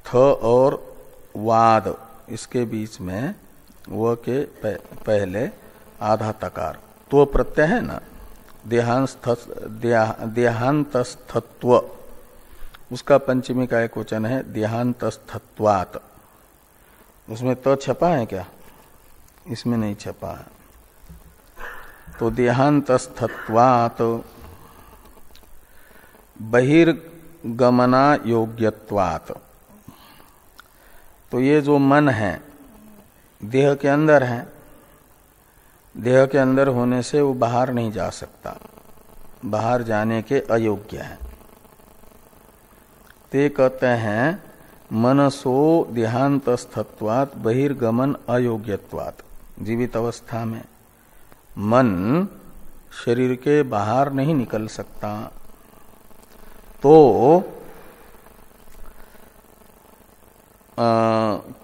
थ और वाद इसके बीच में व के पहले आधा तकार, तो प्रत्यय है ना, देहांतस्थत्व, उसका पंचमी का एक वचन है देहांतस्थत्वात्। उसमें तो छपा है क्या? इसमें नहीं छपा है। तो देहांतस्थत्वात् बहिर्गमना योग्यत्वात्, तो ये जो मन है देह के अंदर है, देह के अंदर होने से वो बाहर नहीं जा सकता, बाहर जाने के अयोग्य है। ते कहते हैं मनसो देहांतस्थत्वात् बहिर्गमन अयोग्यत्वात्। जीवित अवस्था में मन शरीर के बाहर नहीं निकल सकता, तो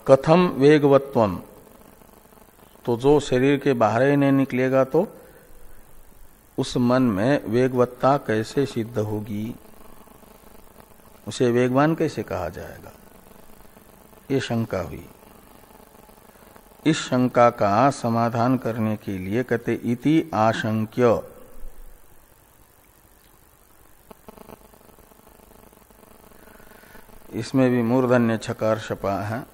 कथम वेगवत्वम, तो जो शरीर के बाहर ही नहीं निकलेगा तो उस मन में वेगवत्ता कैसे सिद्ध होगी, उसे वेगवान कैसे कहा जाएगा, ये शंका हुई। इस शंका का समाधान करने के लिए कहते इति आशंक्य, इसमें भी मूर्धन्य छकार छपा है,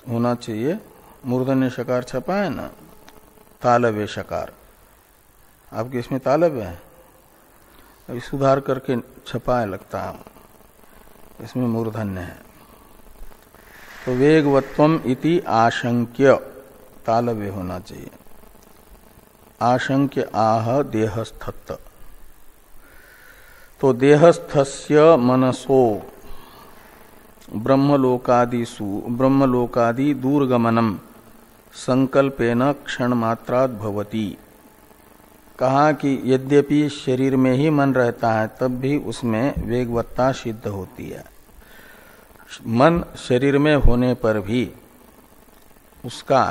होना चाहिए। मूर्धन्य शकार छपा है ना, तालव्य शकार, आपके इसमें तालव्य है, अभी सुधार करके छपा है लगता है, इसमें मूर्धन्य है। तो वेगवत्वम इति आशंक्य, तालव्य होना चाहिए। आशंक्य आह देहस्थत, तो देहस्थस्य मनसो ब्रह्मलोकादि दूरगमनम संकल्पेन क्षण मात्रात् भवति। कहा कि यद्यपि शरीर में ही मन रहता है तब भी उसमें वेगवत्ता सिद्ध होती है। मन शरीर में होने पर भी उसका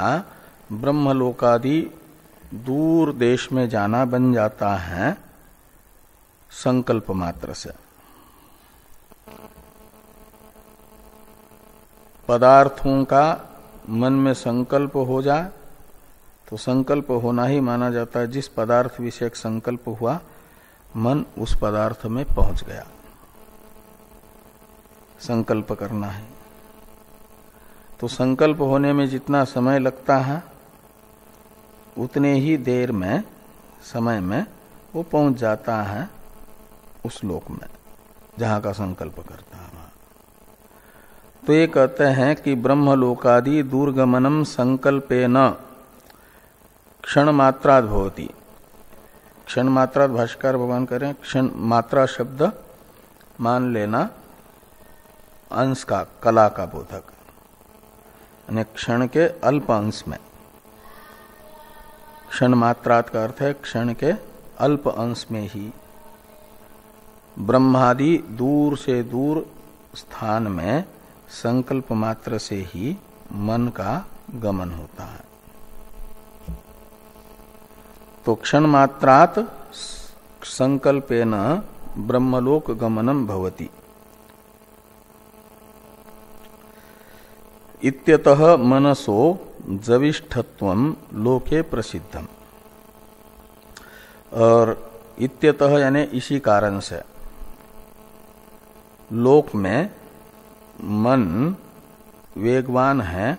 ब्रह्मलोकादि दूर देश में जाना बन जाता है संकल्प मात्र से। पदार्थों का मन में संकल्प हो जाए तो संकल्प होना ही माना जाता है। जिस पदार्थ विषयक संकल्प हुआ मन उस पदार्थ में पहुंच गया, संकल्प करना है। तो संकल्प होने में जितना समय लगता है उतने ही देर में समय में वो पहुंच जाता है उस लोक में जहां का संकल्प करता है। तो ये कहते हैं कि ब्रह्मलोकादि दूरगमनम संकल्पेन क्षण मात्रात् भवति। क्षण मात्रात् भाष्यकार भगवान कह रहे हैं, क्षण मात्रा शब्द मान लेना अंश का, कला का बोधक, यानी क्षण के अल्प अंश में। क्षण मात्रात् का अर्थ है क्षण के अल्प अंश में ही ब्रह्मादि दूर से दूर स्थान में संकल्प मात्र से ही मन का गमन होता है। तो क्षण मात्रात् संकल्पेन ब्रह्मलोक गमनम भवति। इत्यतः मनसो जविष्ठत्वम लोके प्रसिद्धम। और इत्यतः यानी इसी कारण से लोक में मन वेगवान है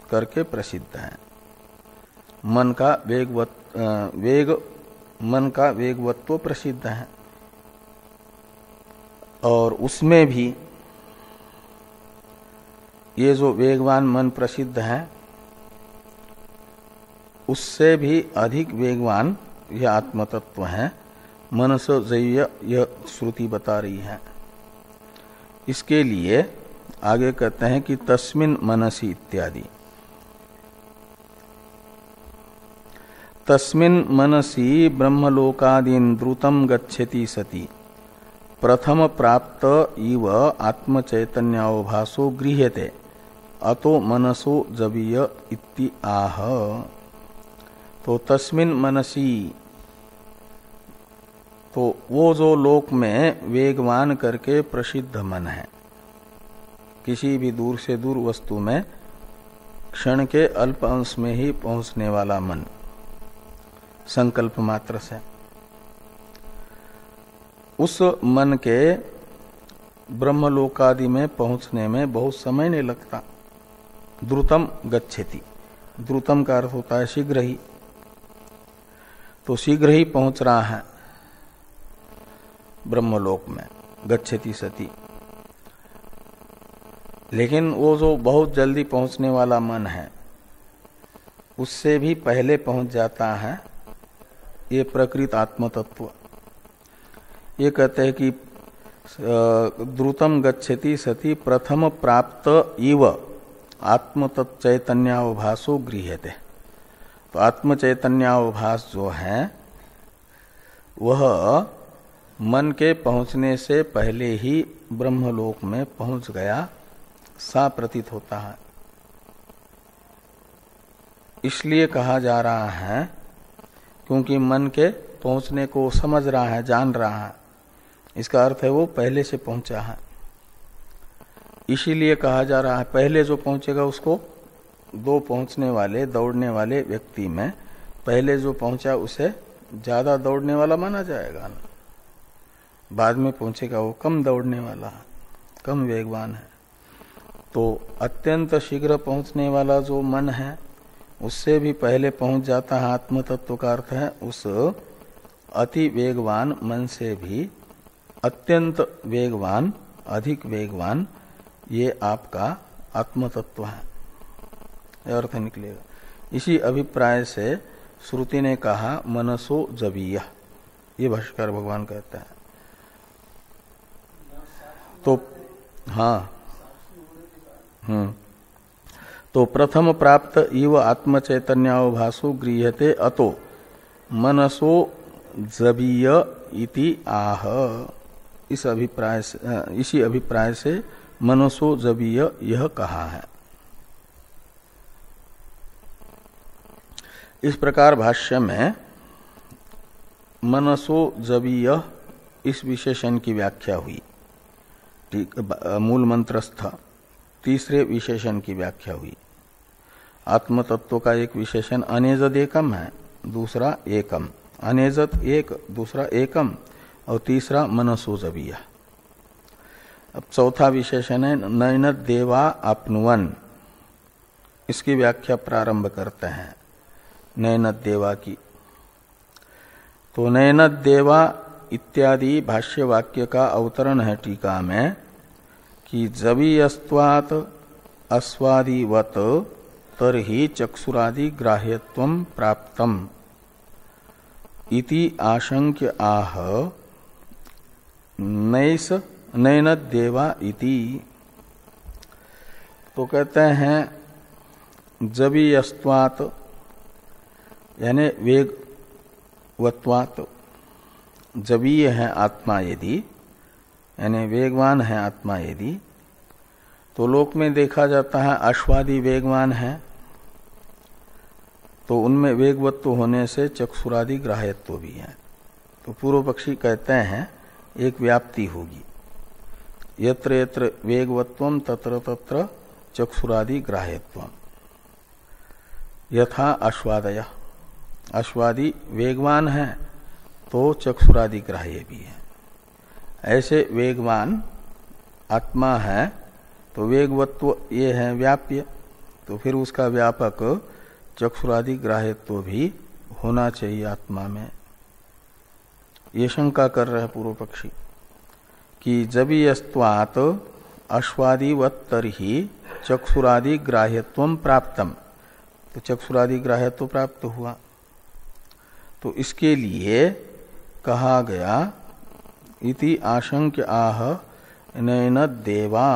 करके प्रसिद्ध है। मन का वेगवत्व प्रसिद्ध है। और उसमें भी ये जो वेगवान मन प्रसिद्ध है उससे भी अधिक वेगवान यह आत्मतत्व है, मनसो जव्य, यह श्रुति बता रही है। इसके लिए आगे कहते हैं कि तस्मिन् मनसि इत्यादि। तस्मिन् मनसि ब्रह्मलोकादीन् द्रुतं गच्छति सति प्रथम प्राप्त इव आत्मचैतन्यावभासो गृह्यते अतो मनसो जवीय इति आह। तो तस्मिन् मनसि, तो वो जो लोक में वेगवान करके प्रसिद्ध मन है, किसी भी दूर से दूर वस्तु में क्षण के अल्प अंश में ही पहुंचने वाला मन, संकल्प मात्र से, उस मन के ब्रह्मलोकादि में पहुंचने में बहुत समय नहीं लगता। द्रुतम गच्छति, द्रुतम का अर्थ होता है शीघ्र ही, तो शीघ्र ही पहुंच रहा है ब्रह्मलोक में, गच्छति सति। लेकिन वो जो बहुत जल्दी पहुंचने वाला मन है उससे भी पहले पहुंच जाता है ये प्रकृत आत्मतत्व। ये कहते हैं कि द्रुतम गच्छति सति प्रथम प्राप्त इव आत्मतच्चैतन्यावभासो गृह्यते। तो आत्मचैतन्यावभास जो है वह मन के पहुंचने से पहले ही ब्रह्मलोक में पहुंच गया सा प्रतीत होता है। इसलिए कहा जा रहा है क्योंकि मन के पहुंचने को समझ रहा है, जान रहा है, इसका अर्थ है वो पहले से पहुंचा है। इसीलिए कहा जा रहा है पहले जो पहुंचेगा उसको, दो पहुंचने वाले दौड़ने वाले व्यक्ति में पहले जो पहुंचा उसे ज्यादा दौड़ने वाला माना जाएगा ना, बाद में पहुंचेगा वो कम दौड़ने वाला है, कम वेगवान है। तो अत्यंत शीघ्र पहुंचने वाला जो मन है उससे भी पहले पहुंच जाता है आत्मतत्व का अर्थ है उस अति वेगवान मन से भी अत्यंत वेगवान, अधिक वेगवान ये आपका आत्मतत्व है, यह अर्थ निकलेगा। इसी अभिप्राय से श्रुति ने कहा मनसो जवीय, ये भाष्यकार भगवान कहते हैं। तो हाँ, तो प्रथम प्राप्त इव आत्मचैतन्यावभासो गृह्यते अतो मनसो जवीय इति आह। इसी अभिप्राय से मनसो जवीय यह कहा है। इस प्रकार भाष्य में मनसो जवीय इस विशेषण की व्याख्या हुई। ठीक, मूल मंत्रस्थ तीसरे विशेषण की व्याख्या हुई। आत्मतत्व का एक विशेषण अनेजद एकम है, दूसरा एकम, अनेजद एक, दूसरा एकम, और तीसरा मनसो जवीय। अब चौथा विशेषण है नयनद देवा आपनुवन, इसकी व्याख्या प्रारंभ करते हैं नयनद देवा की। तो नयनद देवा इत्यादि भाष्य वाक्य का अवतरण है टीका में कि जवीयस्त्वात् अस्वादिवत तरहि चक्षुरादि ग्राह्यत्वं प्राप्तम इति आशंक्य आह नैस नयनदेवा इति। तो कहते हैं जवीयस्त्वात् यानी वेगवत्वात्, जवीय है आत्मा यदि, यानी वेगवान है आत्मा यदि, तो लोक में देखा जाता है अश्वादि वेगवान है, तो उनमें वेगवत्व होने से चक्षुरादि ग्राह्यत्व भी है। तो पूर्व पक्षी कहते हैं एक व्याप्ति होगी। यत्र यत्र वेगवत्वम तत्र तत्र चक्षुरादि ग्राह्यत्वम। यथा अश्वादय, अश्वादि वेगवान है तो चक्षुरादि ग्राह्य भी है। ऐसे वेगवान आत्मा है तो वेगवत्व ये है व्याप्य, तो फिर उसका व्यापक चक्षुरादि ग्राह्यत्व भी होना चाहिए आत्मा में। ये शंका कर रहे पूर्व पक्षी कि जबीयस्त्वात् अश्वादिवत् तर्हि चक्षुरादि ग्राह्यत्वं प्राप्तम, तो चक्षुरादि ग्राह्यत्व प्राप्त हुआ। तो इसके लिए कहा गया इति आशंक्य आह नैन देवा,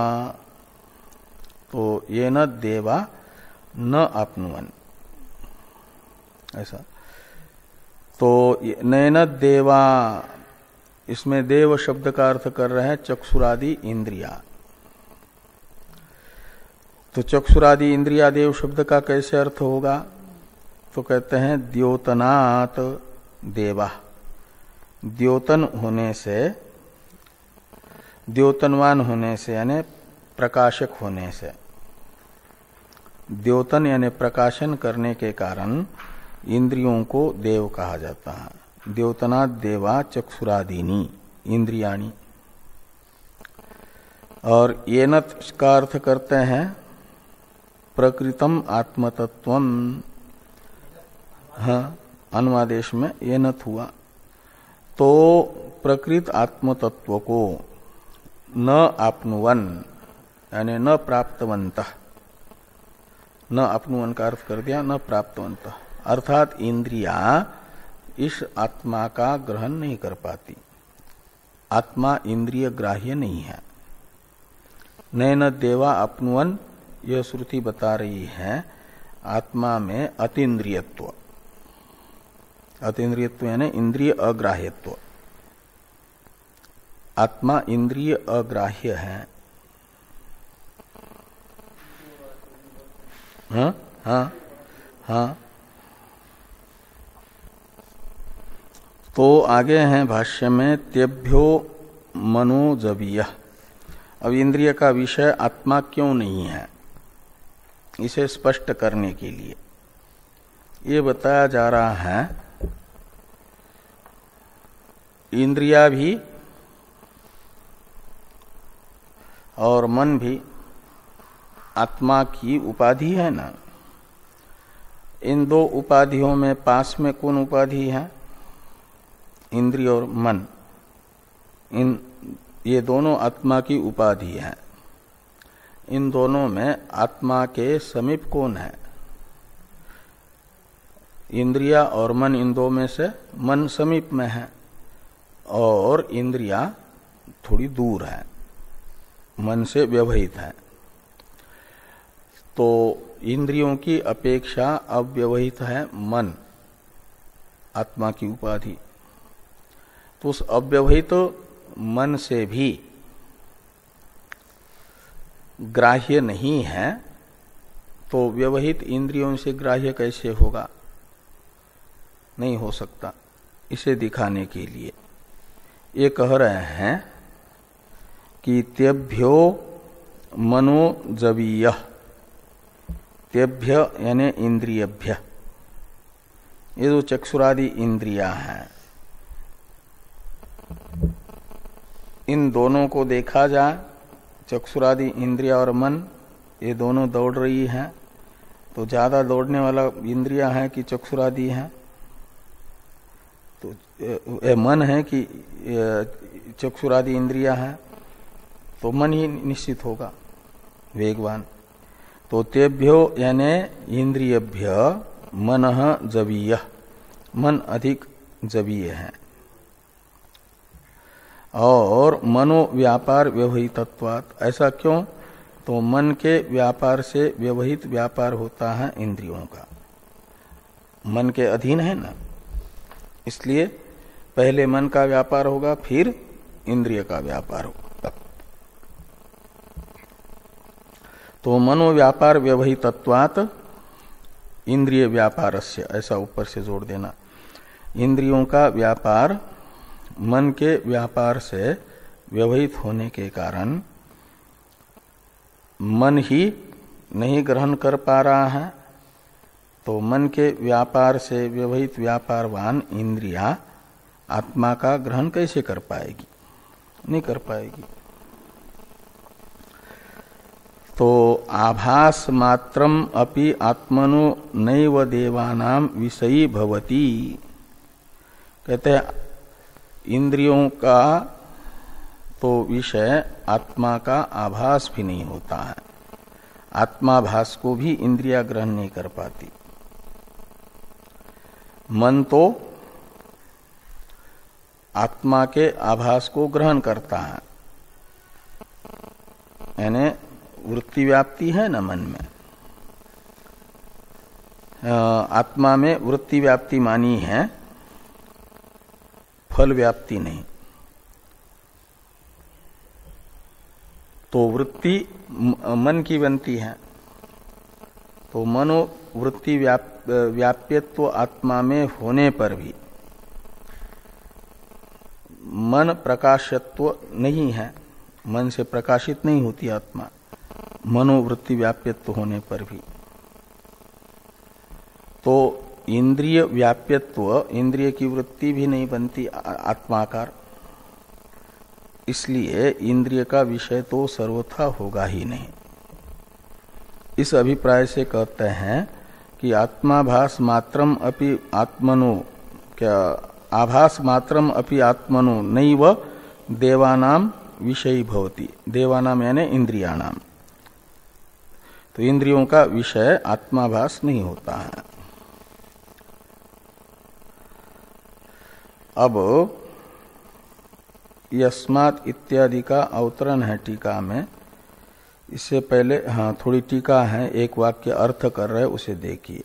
तो ये न देवा न आपनुवन, ऐसा। तो नैन देवा, इसमें देव शब्द का अर्थ कर रहे हैं चक्षुरादि इंद्रिया। तो चक्षुरादि इंद्रिया देव शब्द का कैसे अर्थ होगा? तो कहते हैं द्योतनात् देवा, द्योतन होने से, द्योतनवान होने से यानी प्रकाशक होने से, द्योतन यानी प्रकाशन करने के कारण इंद्रियों को देव कहा जाता है। द्योतनात् देवा चक्षुरादीनी इंद्रियाणी। और येनत का अर्थ करते हैं प्रकृतम आत्मतत्वम, हाँ अनुवादेश में येनत हुआ। तो प्रकृत आत्मतत्व को न आपनुवन यानी न प्राप्तवंत, न आपनुवन का अर्थ कर दिया न प्राप्तवंत, अर्थात इंद्रिया इस आत्मा का ग्रहण नहीं कर पाती। आत्मा इंद्रिय ग्राह्य नहीं है। नैन देवा आपनुवन, यह श्रुति बता रही है आत्मा में अतीन्द्रियत्व, अतीन्द्रियत्व यानी इंद्रिय अग्राह्यत्व। आत्मा इंद्रिय अग्राह्य है। हाँ हाँ हाँ। तो आगे हैं भाष्य में तेभ्यो मनोजवीय। अब इंद्रिय का विषय आत्मा क्यों नहीं है, इसे स्पष्ट करने के लिए ये बताया जा रहा है इंद्रिया भी और मन भी आत्मा की उपाधि है ना। इन दो उपाधियों में पास में कौन उपाधि है? इंद्रिय और मन, इन ये दोनों आत्मा की उपाधि है। इन दोनों में आत्मा के समीप कौन है? इंद्रिया और मन, इन दो में से मन समीप में है और इंद्रिया थोड़ी दूर है, मन से व्यवहित है। तो इंद्रियों की अपेक्षा अव्यवहित है मन, आत्मा की उपाधि। तो उस अव्यवहित मन से भी ग्राह्य नहीं है, तो व्यवहित इंद्रियों से ग्राह्य कैसे होगा? नहीं हो सकता। इसे दिखाने के लिए ये कह रहे हैं कि तेभ्यो मनोजवीय, तेभ्य यानी इंद्रियभ्य, ये जो चक्षुरादि इंद्रिया हैं, इन दोनों को देखा जाए, चक्षुरादि इंद्रिया और मन ये दोनों दौड़ रही हैं, तो ज्यादा दौड़ने वाला इंद्रिया है कि चक्षुरादि है? तो ये मन है कि चक्षुरादि इंद्रिया है? तो मन ही निश्चित होगा वेगवान। तो तेभ्यो यानी इंद्रियभ्य मनः जवीय, मन अधिक जवीय है। और मनो व्यापार व्यवहितत्वात्, ऐसा क्यों? तो मन के व्यापार से व्यवहित व्यापार होता है इंद्रियों का, मन के अधीन है ना, इसलिए पहले मन का व्यापार होगा फिर इंद्रिय का व्यापार होगा। तो मनो व्यापार व्यवहितत्वात् इंद्रिय व्यापारस्य, ऐसा ऊपर से जोड़ देना। इंद्रियों का व्यापार मन के व्यापार से व्यवहित होने के कारण मन ही नहीं ग्रहण कर पा रहा है, तो मन के व्यापार से व्यवहित व्यापारवान इंद्रिया आत्मा का ग्रहण कैसे कर पाएगी? नहीं कर पाएगी। तो आभास मात्रम अपि आत्मनो नैव देवानाम विषयी भवति। कहते हैं इंद्रियों का तो विषय आत्मा का आभास भी नहीं होता है, आत्माभास को भी इंद्रिया ग्रहण नहीं कर पाती। मन तो आत्मा के आभास को ग्रहण करता है, यानी वृत्ति व्याप्ति है न मन में, आत्मा में वृत्ति व्याप्ति मानी है, फल व्याप्ति नहीं। तो वृत्ति मन की बनती है, तो मनोवृत्ति व्याप्यत्व आत्मा में होने पर भी मन प्रकाशत्व नहीं है, मन से प्रकाशित नहीं होती आत्मा, मनोवृत्ति व्याप्यत्व होने पर भी। तो इंद्रिय व्याप्यत्व, इंद्रिय की वृत्ति भी नहीं बनती आत्माकार, इसलिए इंद्रिय का विषय तो सर्वथा होगा ही नहीं। इस अभिप्राय से कहते हैं कि आत्माभास मात्रम अपि आत्मनो, क्या आभास मात्रम अपि आत्मनो नैव देवानाम विषयी भवति। देवानाम यानी इंद्रियाणाम, तो इंद्रियों का विषय आत्माभास नहीं होता है। अब यस्मात् इत्यादि का अवतरण है टीका में। इससे पहले थोड़ी टीका है, एक वाक्य अर्थ कर रहे, उसे देखिए।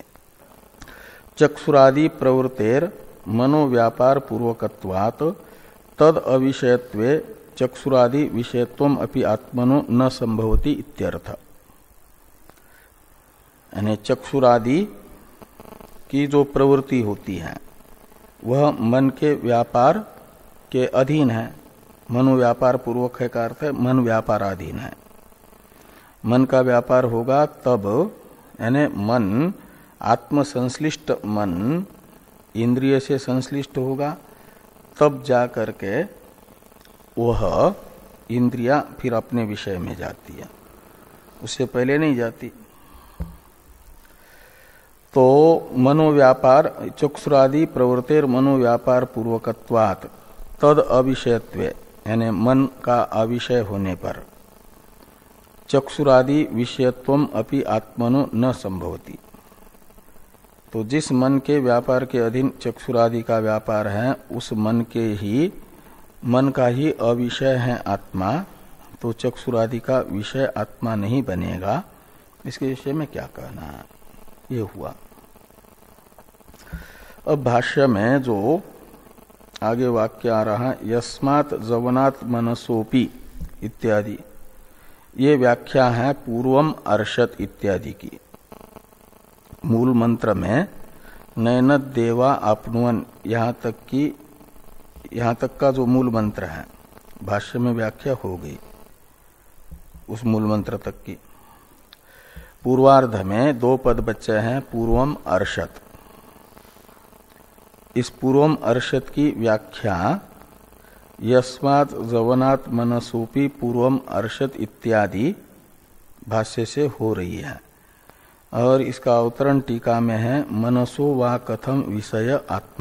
चक्षुरादि प्रवृत्तेर मनोव्यापार पूर्वकत्वात् तद अविषयत्वे चक्षुरादि विषयत्वम अपि आत्मनो न संभवति इत्यर्थ। यानी चक्षुरादि की जो प्रवृत्ति होती है वह मन के व्यापार के अधीन है। मनोव्यापार पूर्वक है का अर्थ है मन व्यापाराधीन है। मन का व्यापार होगा तब, यानी मन आत्म संश्लिष्ट मन इंद्रिय से संश्लिष्ट होगा, तब जा करके वह इंद्रिया फिर अपने विषय में जाती है, उससे पहले नहीं जाती। तो मनोव्यापार चक्षुरादि प्रवृत्तेर मनोव्यापार पूर्वकत्वात् तद अविषयत्वे, यानी मन का अविषय होने पर चक्षुरादि विषयत्वम अपि आत्मनो न संभवति। तो जिस मन के व्यापार के अधीन चक्षुरादि का व्यापार है, उस मन का ही अविषय है आत्मा, तो चक्षुरादि का विषय आत्मा नहीं बनेगा। इसके विषय में क्या कहना है, ये हुआ। अब भाष्य में जो आगे वाक्य आ रहा है, यस्मात् जवनात् मनसोपि इत्यादि, ये व्याख्या है पूर्वम अर्षत इत्यादि की। मूल मंत्र में नैनद देवा आपनुवन, यहाँ तक का जो मूल मंत्र है, भाष्य में व्याख्या हो गई उस मूल मंत्र तक की। पूर्वार्ध में दो पद बचे हैं, पूर्वम अर्षत। इस पूर्वम अर्षत की व्याख्या यस्मात् जवनात् मनसोपि पूर्वम अर्षत इत्यादि भाष्य से हो रही है, और इसका अवतरण टीका में है मनसो वा कथम विषय आत्मा।